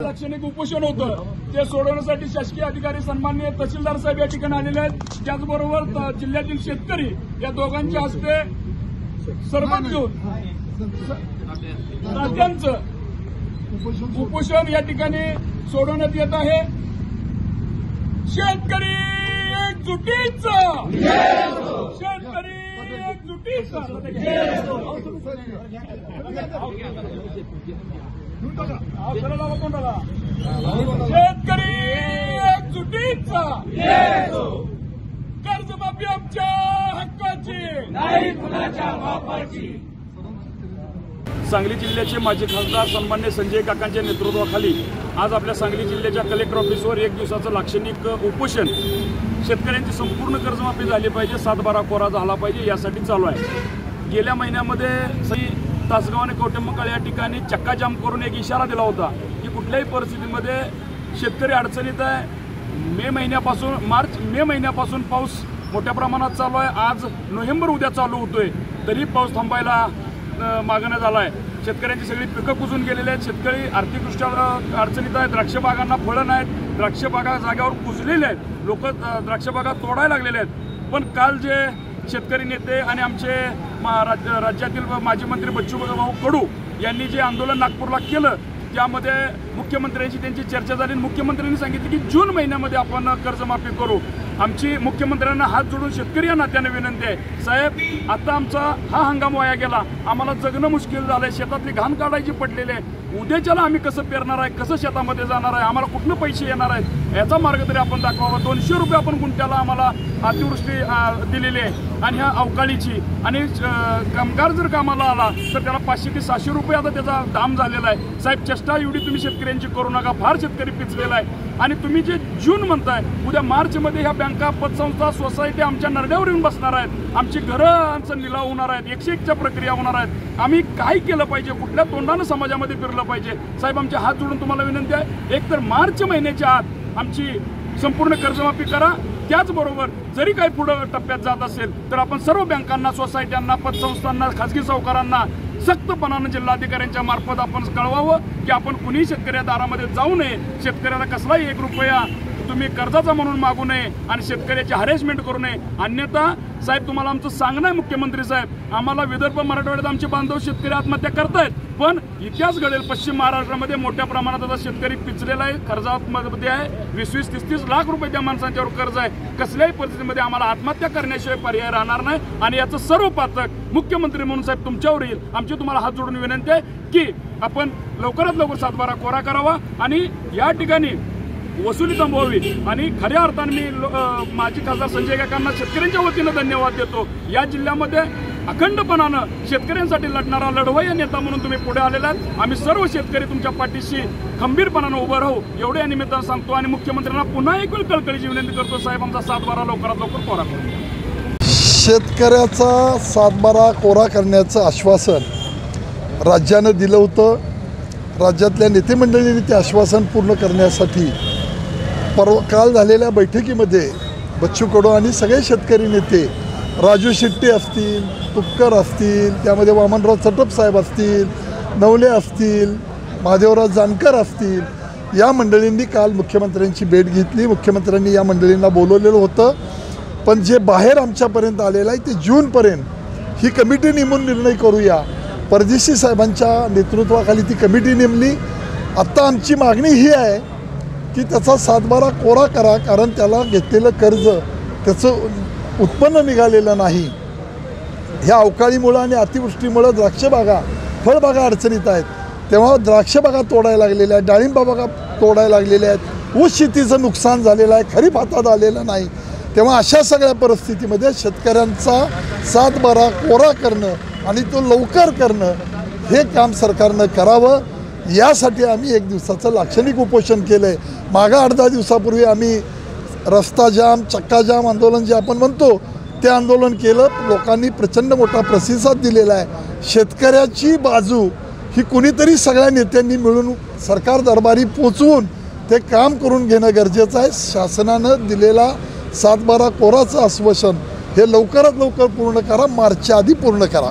लाक्षणिक उपोषण होतं ते सोडवण्यासाठी शासकीय अधिकारी सन्माननीय तहसीलदार साहेब या ठिकाणी आलेले आहेत। त्याचबरोबर जिल्ह्यातील शेतकरी या दोघांच्या हस्ते सरबत घेऊन राज्यांचं उपोषण या ठिकाणी सोडवण्यात येत आहे। शेतकरी एकजुटीचं, शेतकरी एकजुटीचं, शेतकरी एकजुटीचं, कर्जमाफी आमच्या हक्काची नाही कुणाच्या बापाची। सांगली जिल्ह्याचे माजी खासदार सन्मान्य संजय काकांच्या नेतृत्वाखाली आज आपल्या सांगली जिल्ह्याच्या कलेक्टर ऑफिसवर एक दिवसाचं लाक्षणिक उपोषण शेतकऱ्यांची संपूर्ण कर्जमाफी झाली पाहिजे, 7/12 कोरा झाला पाहिजे यासाठी चालू आहे। गेल्या महिन्यामध्ये तासगाव आणि कवटेमंकाळ या ठिकाणी चक्काजाम करून एक इशारा दिला होता की कुठल्याही परिस्थितीमध्ये शेतकरी अडचणीत आहे। मे महिन्यापासून पाऊस मोठ्या प्रमाणात चालू आहे। आज नोव्हेंबर उद्या चालू होतोय तरी पाऊस थांबायला मागण्यात आला आहे। शेतकऱ्यांची सगळी पिकं कुजून गेलेली आहेत, शेतकरी आर्थिकदृष्ट्या अडचणीत आहेत, द्राक्ष बागांना फळं नाहीत, द्राक्ष बागा जाग्यावर कुजलेल्या आहेत, लोक द्राक्ष बागा तोडायला लागलेले आहेत। पण काल जे शेतकरी नेते आणि आमचे राज्यातील माजी मंत्री बच्चूभाऊ कडू यांनी जे आंदोलन नागपूरला केलं त्यामध्ये मुख्यमंत्र्यांशी त्यांची चर्चा झाली। मुख्यमंत्र्यांनी सांगितले की जून महिन्यामध्ये आपण कर्जमाफी करू। आमची मुख्यमंत्र्यांना हात जोडून शेतकरी या नात्याने विनंती आहे, साहेब आता आमचा हा हंगाम वाया गेला, आम्हाला जगणं मुश्किल झालंय, शेतातली घाण काढायची पडलेली आहे, उद्याच्याला आम्ही कसं पेरणार आहे, कसं शेतामध्ये जाणार आहे, आम्हाला कुठनं पैसे येणार आहेत याचा मार्ग तरी आपण दाखवावा। 200 रुपये आपण गुंठ्याला आम्हाला अतिवृष्टी दिलेली आहे आणि ह्या अवकाळीची, आणि कामगार जर कामाला आला तर त्याला 500 ते 600 रुपये आता त्याचा दाम झालेला आहे। साहेब चेष्टा एवढी तुम्ही शेतकऱ्यांची करू नका, फार शेतकरी पिचलेला आहे। आणि तुम्ही जे जून म्हणताय उद्या मार्चमध्ये ह्या बँका, पतसंस्था, सोसायटी आमच्या नरड्यावर येऊन बसणार आहेत, आमची घरांचा निलाव होणार आहेत, 101च्या प्रक्रिया होणार आहेत। आम्ही काय केलं पाहिजे, कुठल्या तोंडानं समाजामध्ये फिरलं पाहिजे? साहेब आमच्या हात जोडून तुम्हाला विनंती आहे, एक तर मार्च महिन्याच्या आत आमची संपूर्ण कर्जमाफी करा। त्याचबरोबर जरी काही पुढं टप्प्यात जात असेल तर आपण सर्व बँकांना, सोसायट्यांना, पतसंस्थांना, खाजगी सावकारांना सख्तपणानं जिल्हाधिकाऱ्यांच्या मार्फत आपण कळवावं की आपण कुणी शेतकऱ्या दारामध्ये जाऊ नये, शेतकऱ्याला कसलाही 1 रुपया तुम्ही कर्जाचा म्हणून मागू नये आणि शेतकऱ्याची हॅरेसमेंट करू नये। अन्यथा साहेब तुम्हाला आमचं सांगणं आहे मुख्यमंत्री साहेब, आम्हाला विदर्भ मराठवाड्यात आमचे बांधव शेतकरी आत्महत्या करतायत, पण इतिहास घडेल पश्चिम महाराष्ट्रामध्ये मोठ्या प्रमाणात आता शेतकरी पिचलेला आहे, कर्जामध्ये आहे, 20-30 लाख रुपये त्या माणसांच्यावर कर्ज आहे। कसल्याही परिस्थितीमध्ये आम्हाला आत्महत्या करण्याशिवाय पर्याय राहणार नाही आणि याचं सर्व पातक मुख्यमंत्री म्हणून साहेब तुमच्यावर येईल। आमची तुम्हाला हात जोडून विनंती आहे की आपण लवकरात लवकर 7/12 कोरा करावा आणि या ठिकाणी वसुली थांबवावी। आणि खऱ्या अर्थाने मी माजी खासदार संजय काकांना शेतकऱ्यांच्या वतीनं धन्यवाद देतो। या जिल्ह्यामध्ये अखंडपणानं शेतकऱ्यांसाठी लढणारा लढवय्या नेता म्हणून तुम्ही पुढे आलेला आहात। आम्ही सर्व शेतकरी तुमच्या पाठीशी खंबीरपणानं उभं राहू एवढे या निमित्तानं सांगतो आणि मुख्यमंत्र्यांना पुन्हा एक वेळ कळकळीची विनंती करतो, साहेब आमचा 7/12 लवकरात लवकर कोरा करू। शेतकऱ्याचा 7/12 कोरा करण्याचं आश्वासन राज्यानं दिलं होतं। राज्यातल्या नेते मंडळींनी ते आश्वासन पूर्ण करण्यासाठी काल झालेल्या बैठकीमध्ये बच्चू कडू आणि सगळे शेतकरी नेते, राजू शेट्टी असतील, तुपकर असतील, त्यामध्ये वामनराव चटप साहेब असतील, नवले असतील, महादेवराव जानकर असतील, या मंडळींनी काल मुख्यमंत्र्यांची भेट घेतली। मुख्यमंत्र्यांनी या मंडळींना बोलवलेलं होतं, पण जे बाहेर आमच्यापर्यंत आलेलं आहे ते जूनपर्यंत ही कमिटी नेमून निर्णय करूया। परदेशी साहेबांच्या नेतृत्वाखाली ती कमिटी नेमली। आत्ता आमची मागणी ही आहे की त्याचा 7/12 कोरा करा, कारण त्याला घेतलेलं कर्ज त्याचं उत्पन्न निघालेलं नाही। ह्या अवकाळीमुळं आणि अतिवृष्टीमुळं द्राक्षबागा, फळबागा अडचणीत आहेत, तेव्हा द्राक्षबागा तोडायला लागलेल्या आहेत, डाळिंबाबागा तोडायला लागलेल्या आहेत, ऊस शेतीचं नुकसान झालेलं आहे, खरीप हातात आलेलं नाही। तेव्हा अशा सगळ्या परिस्थितीमध्ये शेतकऱ्यांचा 7/12 कोरा करणं आणि तो लवकर करणं हे काम सरकारनं करावं, यासाठी आम्ही 1 दिवसाचं लाक्षणिक उपोषण केलं आहे। मागं 8-10 दिवसापूर्वी आम्ही रस्ता जाम, चक्का जाम आंदोलन जे आपण म्हणतो ते आंदोलन केलं, लोकांनी प्रचंड मोठा प्रतिसाद दिलेला आहे। शेतकऱ्याची बाजू ही कुणीतरी सगळ्या नेत्यांनी मिळून सरकार दरबारी पोचवून ते काम करून घेणं गरजेचं आहे। शासनानं दिलेला 7/12 कोराचं आश्वासन हे लवकरात लवकर पूर्ण करा, मार्चच्या आधी पूर्ण करा।